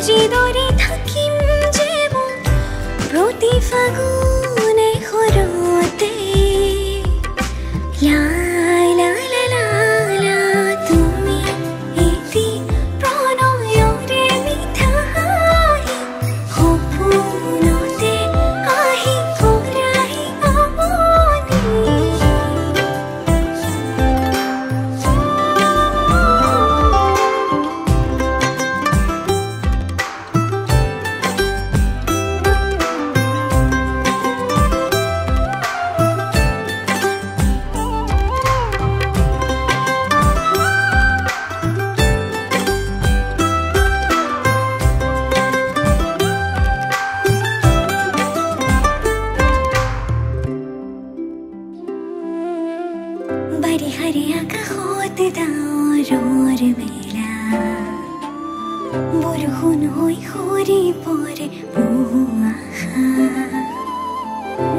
জিদরে থাকিম যেব প্রতি ফাগুনে হরতে লা লা লা লা লা তুমি ইতি প্রণয়রে মিঠা হাহি সপোনতে আহি ঘূৰাই আমনি বাড়ি হাৰিয়া কাষত ডাৱৰৰ বেলা বৰষুণ হৈ সৰি পৰে বহু আশা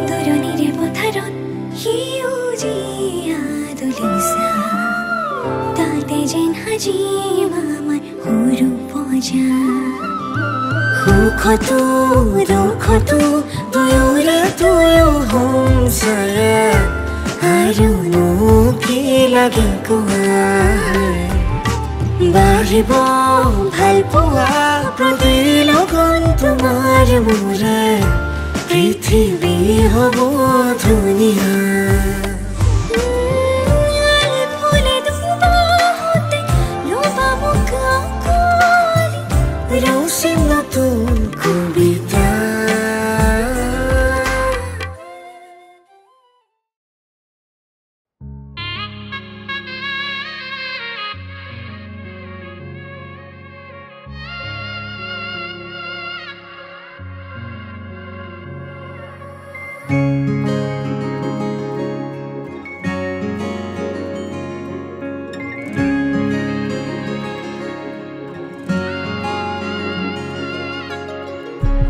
দৰণিৰে পথাৰত সেউজীয়া দলিচা তাতে যেন সাজিম আমাৰ সৰু পজা সুখতো দুখতো দুয়োৰে দুয়ো সংসাৰে আৰুনো কি লাগে কোৱা বাঢ়িব ভাল পোৱা প্ৰতি লগন তোমাৰ মোৰে পৃথিৱী হ'ব ধুনীয়া ফুলে দুবাহতে লবাব কাকলি ৰচিম নতুন কবিতা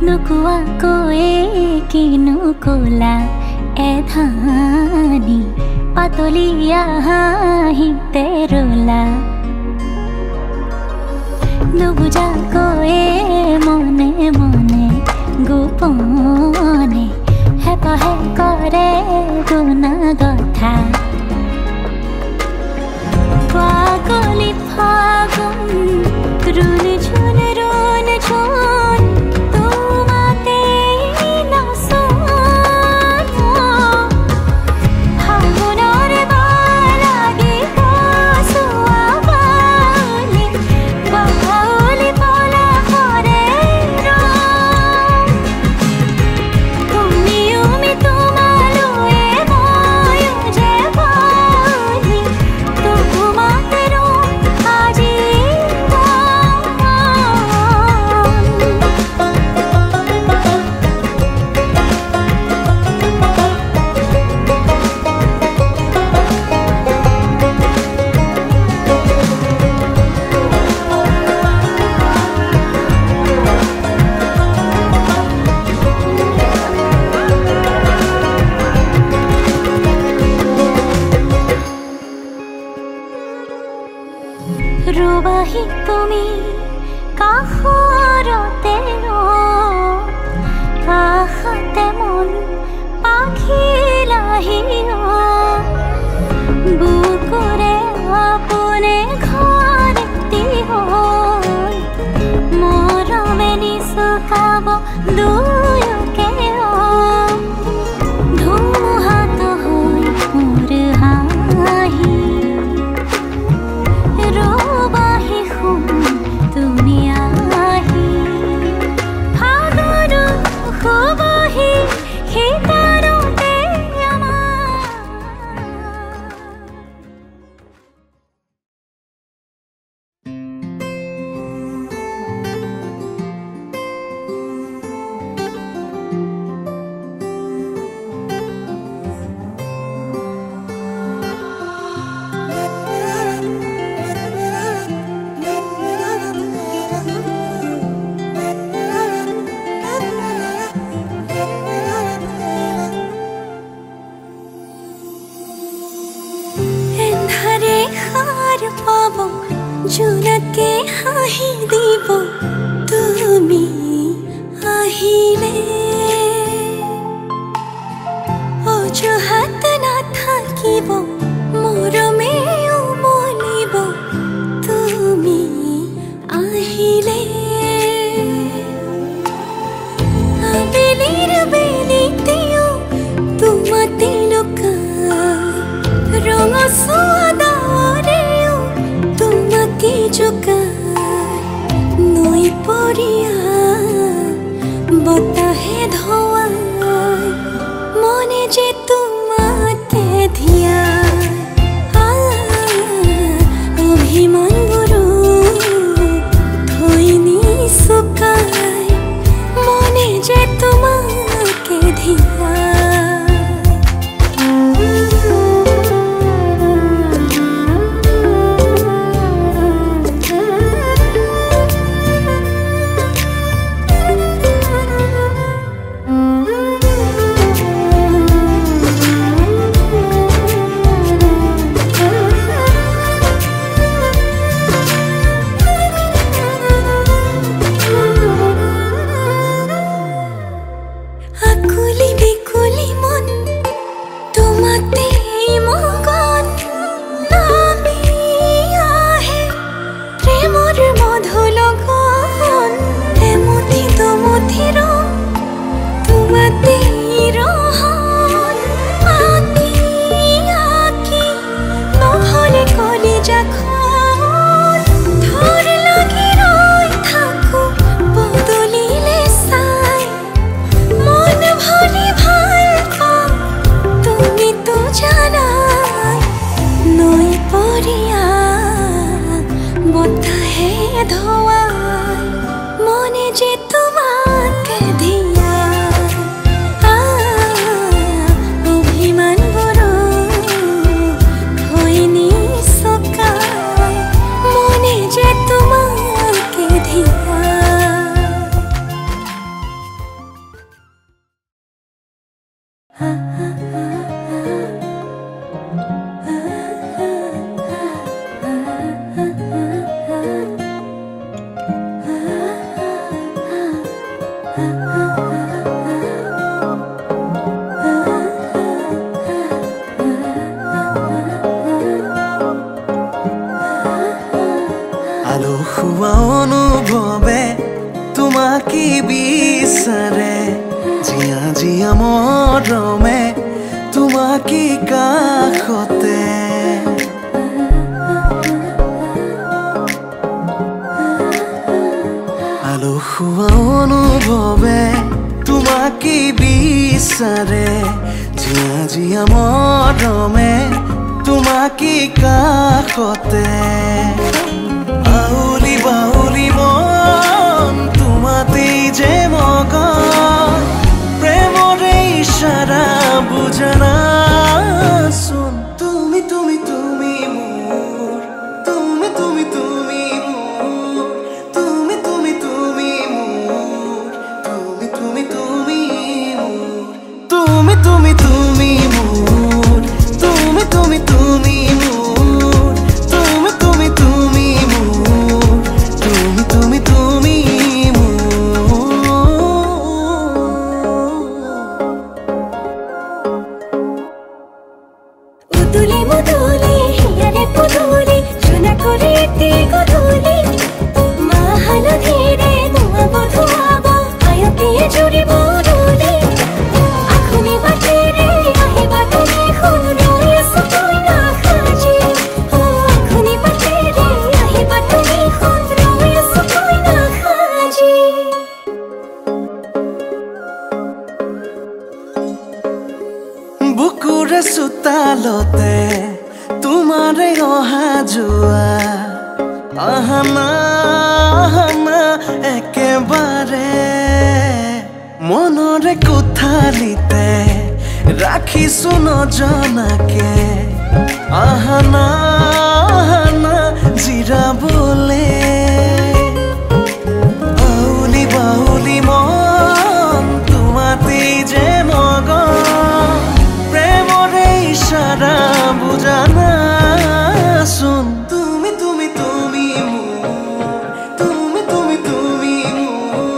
নোকোৱাকৈ কিনো কলা এধানি পাতলীয়া হাঁহিতে ৰলা নুবুজাকৈ মনে মনে গোপনে হেপাহে কৰে গুণা কথা পাগলি ফাগুন ৰুণ ঝুন ৰুণ ঝুন তোমাতে নাচন ফাগুনৰ বালাগি কচুৱা বালি বাউলি পলাশৰে ৰং তুমি উমি তোমালৈ ময়ো যে বালি তোমাতে ৰং ৰুবাহি তুমি কাষৰতে কাষতে মন পাখিলাহি বুকুৰে আপোনে ঘৰটি হৈ মৰমে নিচুকাব দুয়োকে ধুমুহাত হৈ মোৰ হাঁহি ৰুবাহি শুন তুমি আহি ফাগুন শুবহি শীতলতে আমাৰ পাব জোনাকে হাঁহি দিব তুমি আহিলে অজুহাত নাথাকিব মৰমে উমলিব তুমি আহিলে আবেলিৰ বেলিতেও তোমাতে লুকাই ৰঙচুৱা ডাৱৰেও তোমাকে জোকাই নৈ পৰিয়া বতাহে ধোৱাই মনে যে তোমাতে ধিয়া অভিমানবোৰো থৈ নিচুকাই মনে যে তোমাকে ধিয়া অনুভৱে তোমাকে বিচাৰে জিয়া জিয়া মৰমে তোমাকে কাষতে আলসুৱা অনুভৱে তোমাকে বিচাৰে জিয়া জিয়া মৰমে তোমাকে কাষতে আউলি বাউলি মন তোমাতেই যে মগন প্ৰেমৰে ইশাৰা বুজনা চোন তুমি তুমি তুমি মোৰ তুমি তুমি তুমি মোৰ তুমি তুমি তুমি মোৰ তুমি তুমি তুমি মোৰ তুমি তুমি তুমি মোৰ তুমি তুমি তুমি বুকুৰে চোতালতে তোমাৰে অহা যোৱা আহানা আহানা একেবাৰে মনৰে কোঠালিতে ৰাখিছো নজনাকে আহানা আহানা জিৰাবলে আউলি বাউলি মন তোমাতেই যে মগন প্ৰেমৰে ইশাৰা বুজানা চোন তুমি তুমি তুমি মোৰ তুমি তুমি তুমি মোৰ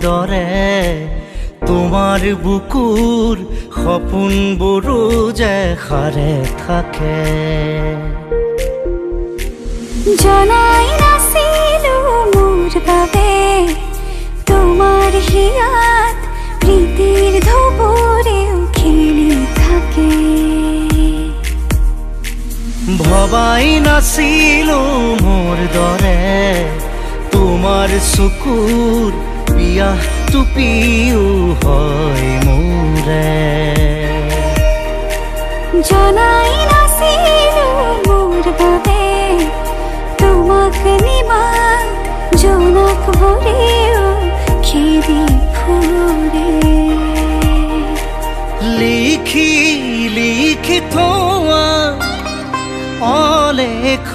দৰে তোমাৰ বুকুৰ সপোনবোৰো যে সাৰে থাকে জনাই নাছিলো মোৰ বাবে তোমাৰ হিয়াত প্ৰীতিৰ ধুবুৰেও খেলি থাকে ভবাই নাছিলো মোৰ দৰে তোমাৰ চকুৰ বিয়া টুপিও হয় মোৰে জনাই নাছিলো মোৰ বাবে তোমাক নিবাত জোনাক ভৰিও খেদি ফুৰে লিখি লিখি থোৱা অলেখ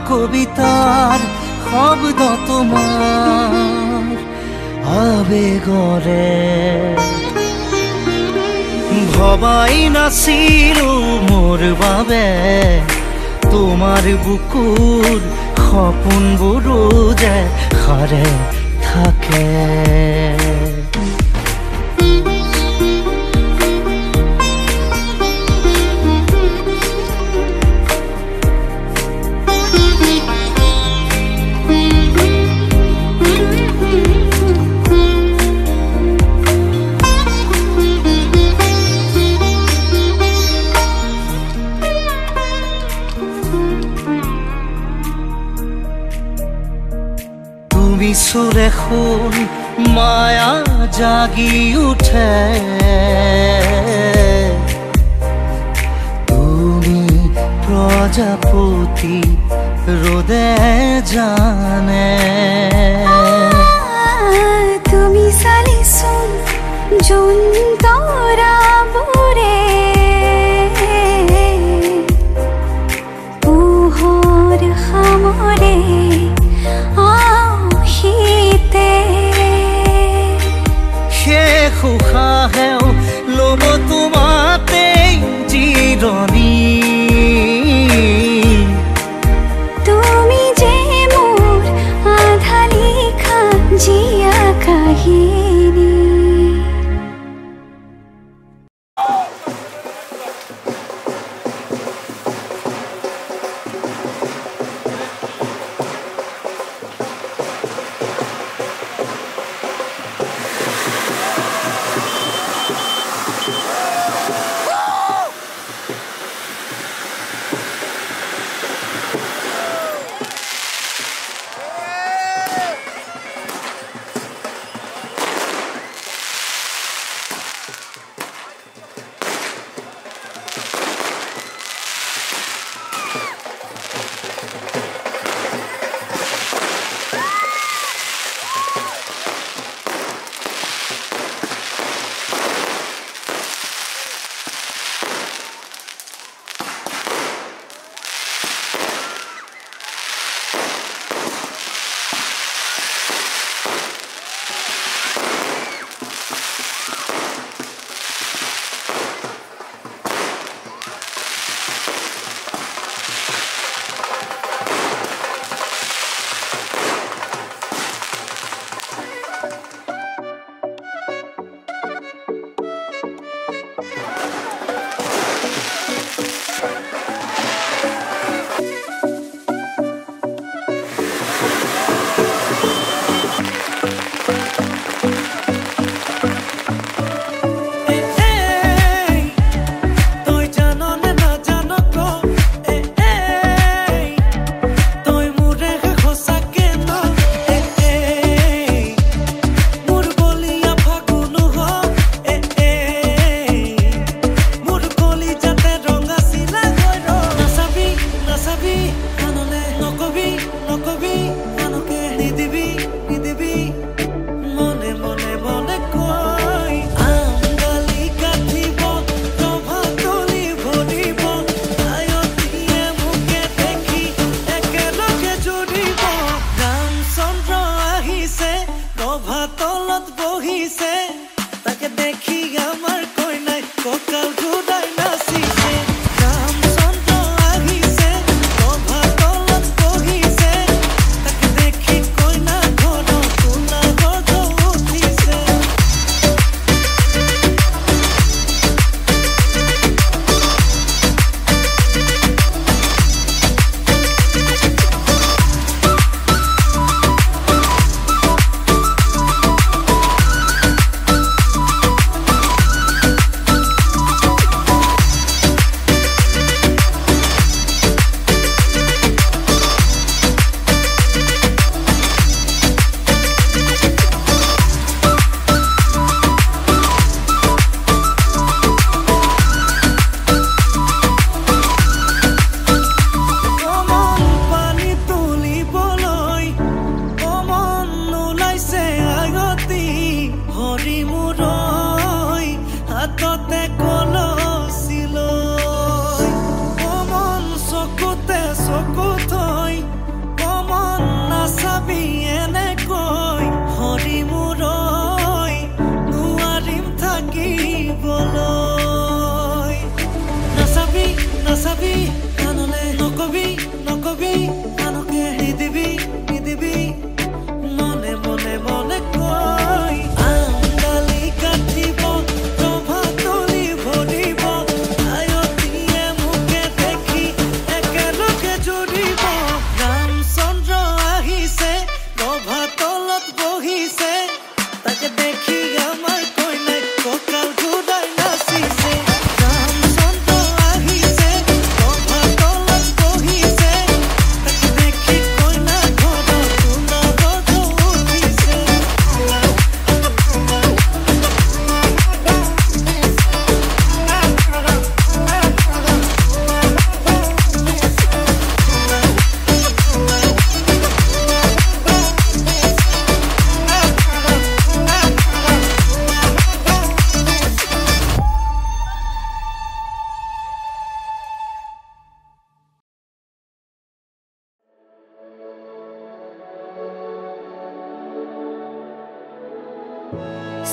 কবিতাৰ শব্দ তোমাৰ আবেগৰে ভবাই নাছিলো মোৰ বাবে তোমাৰ বুকুৰ সপোনবোৰো যে সাৰে থাকে চুৰে শুন মায়া জাগি উঠে তুমি প্ৰজাপতি ৰ'দে জানে তুমি চালিচোন জোন তৰাবোৰে পোহৰ সামৰে উশাহেও ল'ব তোমাতেই জিৰণি তুমি যে মোৰ আধা লিখা জীয়া কাহিনী ৰৈ হাততে কলছিল কমন চকুতে চকু থৈ কমন নাচাবি এনেকৈ হৰি মূৰৈ নোৱাৰিম থাকিবলৈ নাচাবি নাচাবি কাণলে নকবি নকবি কাণকে নিদিবি নিদিবি মনে মনে মনে কৈ আঙালি কাটিব প্ৰভাতলি ভৰিব আয়তীয়ে মুখে দেখি একেলগে জুৰিব ৰামচন্দ্ৰ আহিছে প্ৰভাতলত বহিছে তাকে দেখি আমাৰ কইনাই কঁকাল ঘূৰাই নাচিছে ৰামচন্দ্ৰ আহিছে প্ৰভাতলত বহিছে তাকে দেখি কইনা ঘৰত সোণালত উঠিছে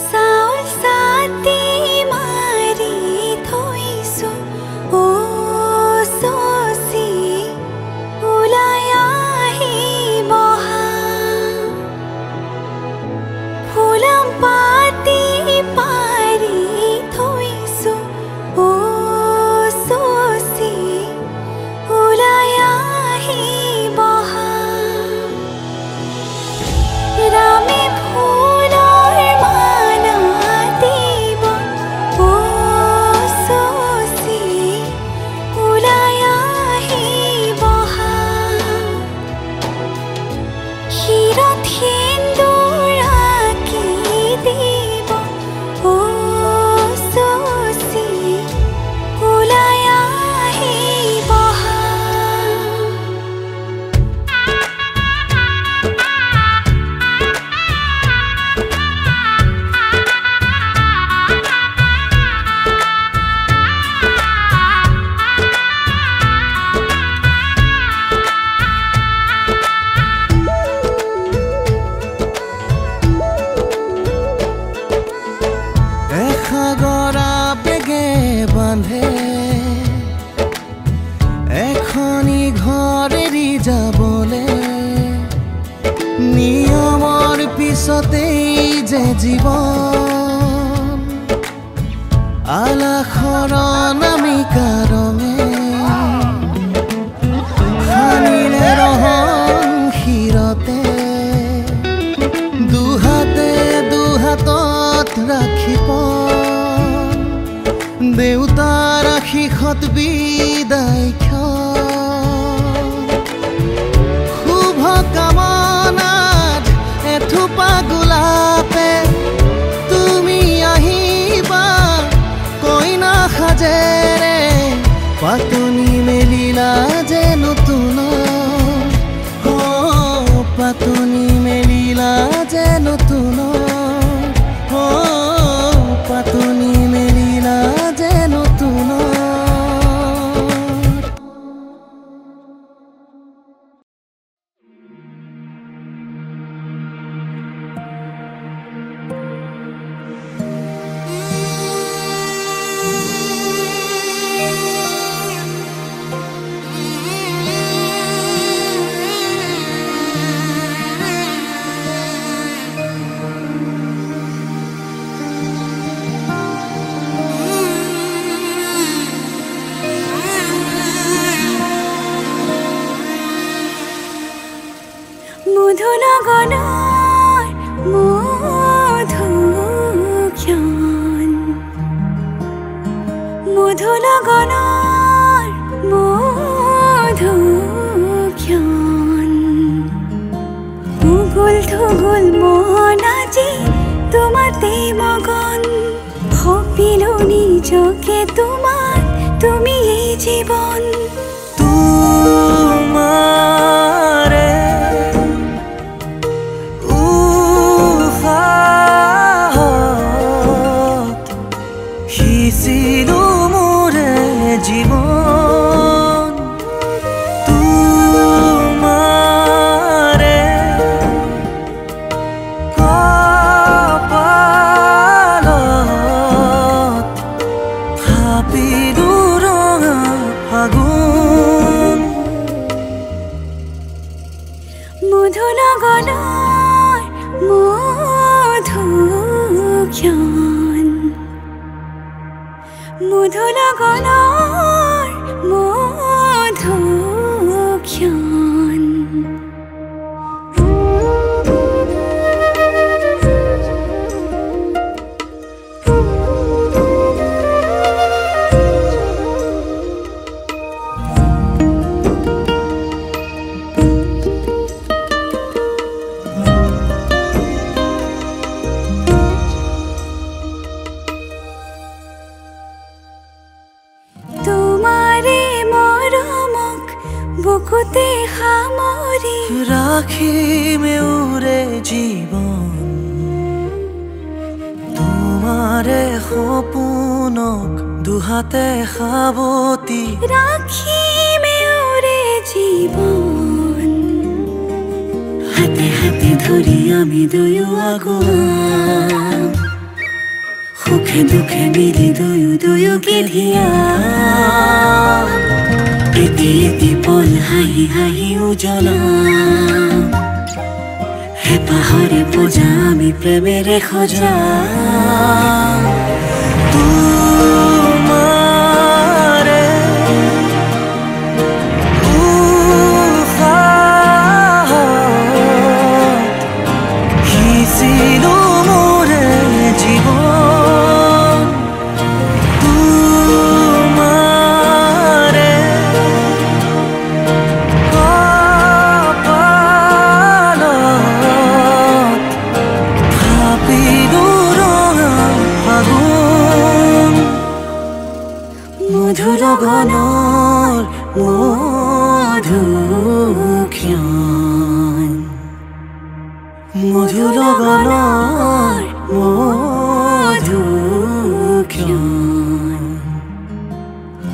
চাউল চাতি মাৰি থৈছো ও চচি ওলাই আহি বহা ফুলাম পাতি পাৰি থৈছো ও চচি ওলাই আহি বহা ৰামে ফুলৰ মালা দিব ও চচি ওলাই আহি বহা শিৰত সেন্দুৰ আঁকি দিব ও চচি ওলাই আহি বহা এসাগৰা বেগে বান্ধে এখনি ঘৰ এৰি যাবলে নিয়মৰ পিছতেই যে জীৱন আলাসৰ নামিকা ৰঙে সানিলে ৰহন শিৰতে দুহাতে দুহাতত ৰাখি পন দেউতাৰ আশীষত বিদায় শুভ কামনাত এথোপা গোলাপে তুমি আহিবা কইনা সাজেৰে পাতনি মেলিলা যে নতুন পাতনি মেলিলা যে নতুন পাতনি মেলিলা যে নতুন মধুনগনৰ মধুক্ষণ মধুনগনৰ মধুক্ষণ উগুল থুগুল মন আজি তোমাতে মগন ভাবিলো নিজকে তোমাৰ তুমি এই জীবন তোমাৰে উশাহ মধু লগনৰ মধুক্ষণ বুকুতে সামৰি ৰাখিমে উৰে জীৱন তোমাৰে সপোনক দুহাতে সাৱতি ৰাখিমে উৰে জীৱন হাতে হাতে ধৰি আমি দুয়ো আগুৱাম সুখে দুখে মিলি দুয়োকে ধিয়াম এটি এটি পল হাঁহি হাঁহি উজ্বলাম হেঁপাহৰে পূজা আমি প্ৰেমেৰে সজাম তোমাৰে উশাহত সিঁচিলো মোৰে জীৱন তোমাৰে মধু লগনৰ মধুক্ষণ মধু লগনৰ মধুক্ষণ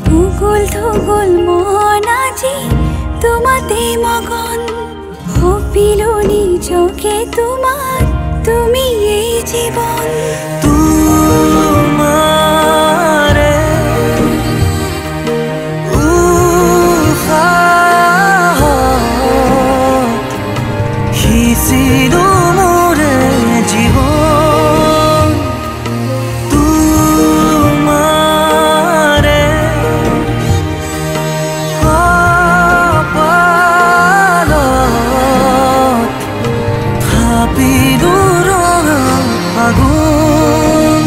মুকুল থুকুল মন আজি তোমাতে মগন সপিলো নিজকে তোমাৰ তুমি এই জীৱন তোমাৰে সিঁচিলো মোৰে জীৱন তোমাৰে কপালত থাপিলো ৰঙা আগুন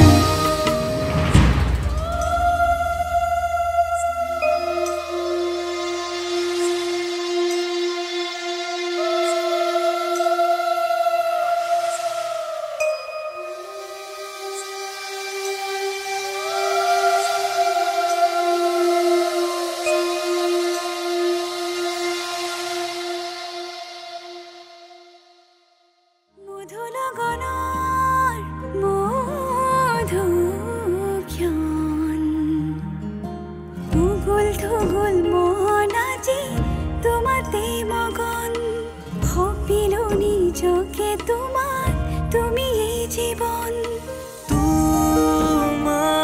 মধু লগনৰ মধুক্ষণ মুকুল থুকুল মন আজি তোমাতে মগন সপিলো নিজকে তোমাৰ তুমি এই জীৱন তোমাৰে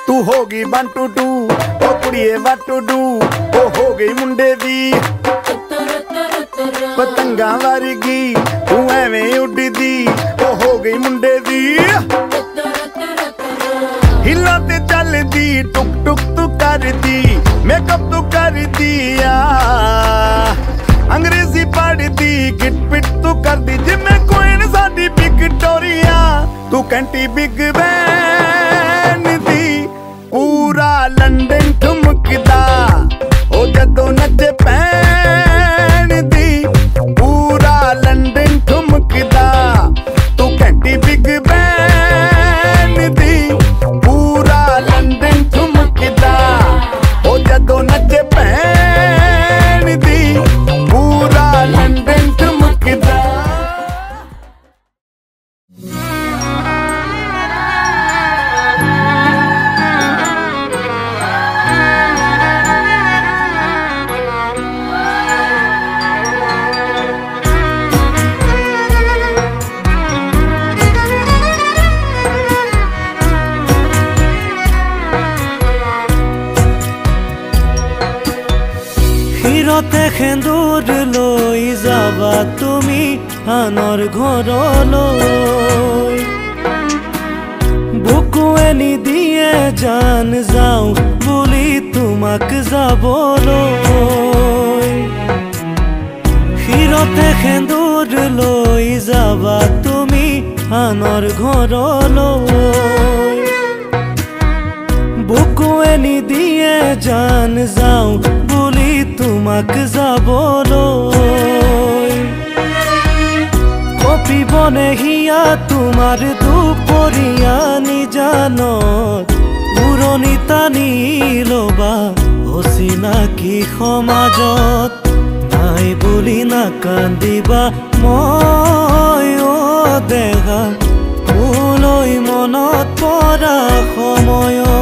तू होगी 1 2 2 ओ कुड़िए what to do ओ हो गई मुंडे दी पतंगा वर्गी तू एवें उड़दी ओ हो गई मुंडे दी हिला ते चलदी टुक टुक तू करदी मेकअप तू करदी अंग्रेजी पढ़दी गिट पिट तू करदी जिमें क्वीन साडी विक्टोरिया तू कैंटी बिग बैन दी पूरा लंदन ठुमकदा ओ जदों नचे पैन दी पूरा लंदन ठुमकदा तू कैंटी बिग बैन दी पूरा लंदन ठुमकदा ओ जदों नचे पैन दी पूरा लंदन ठुमकदा হিৰতে সেন্দুৰ লৈ যাবা তুমি আনৰ ঘৰলৈ বুকুৱে নিদিয়ে জান যাওঁ বুলি তোমাক যাবলৈ হিৰতে সেন্দুৰ লৈ যাবা তুমি আনৰ ঘৰলৈ বুকুৱে নিদিয়ে জান যাওঁ বুলি তোমাক যাবলৈ কপিবনে হিয়া তোমাৰ দুপৰীয়া নিজানত উৰণি টানি ল'বা অচিনাকি সমাজত নাই বুলি নাকান্দিবা মই দেহা মোলৈ মনত পৰা সময়ত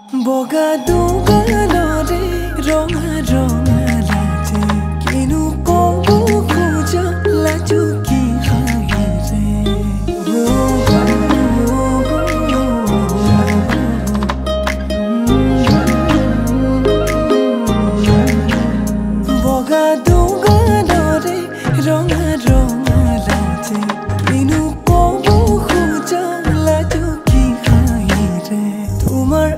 বগা দুগালৰে ৰঙা ৰঙা লাজে কিনো ক'ব খোজা লাজো কি হাঁহিৰে বগা দুগালৰে ৰঙা ৰঙা লাজে কিনো ক'ব খোজা লাজো কি হাঁহিৰে তোমাৰ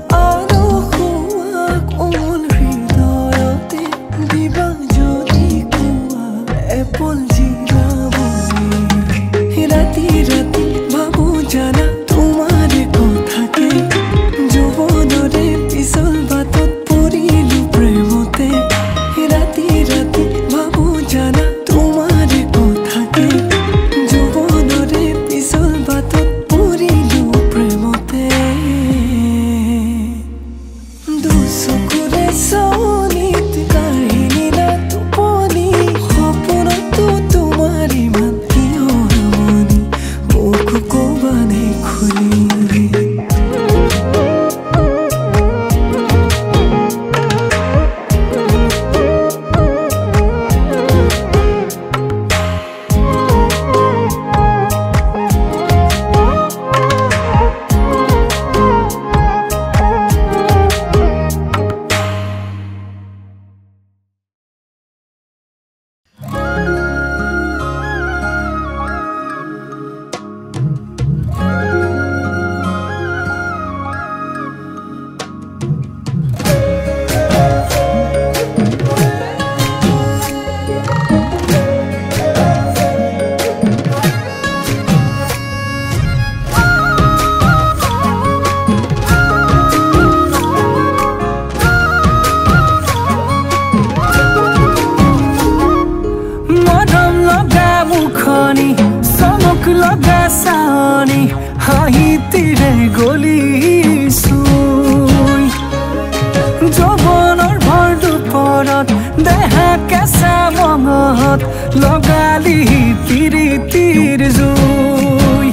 লগালি তিৰিতিৰ জুই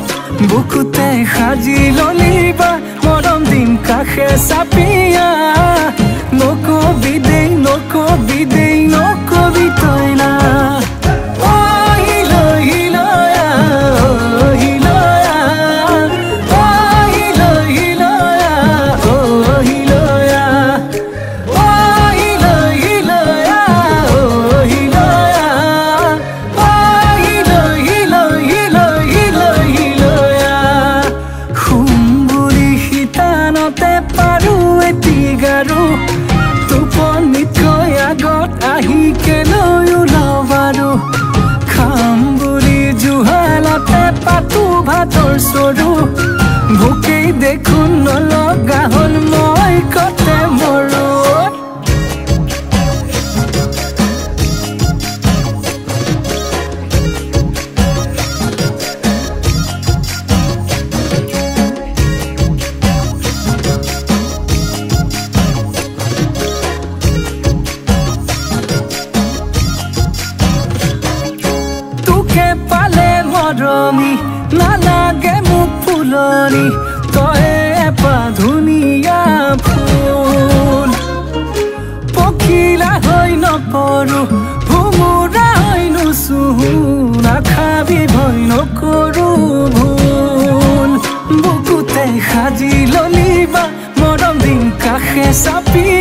বুকুতে সাজি ললিবা মৰম দিম কাষে চাপিয়া নকবি দেই নকবি তই না ভোকেই দেখোন নলগা হল মই কতে মৰো তোকে পালে মৰমি নালাগে তই এপা ধুনীয়া ফুল পখিলা হৈ নপৰো ভুমুৰা হৈ নুচুহো নাখাবি ভয় নকৰো ভুল বুকুতে সাজি ললিবা মৰম দিম কাষে চাপি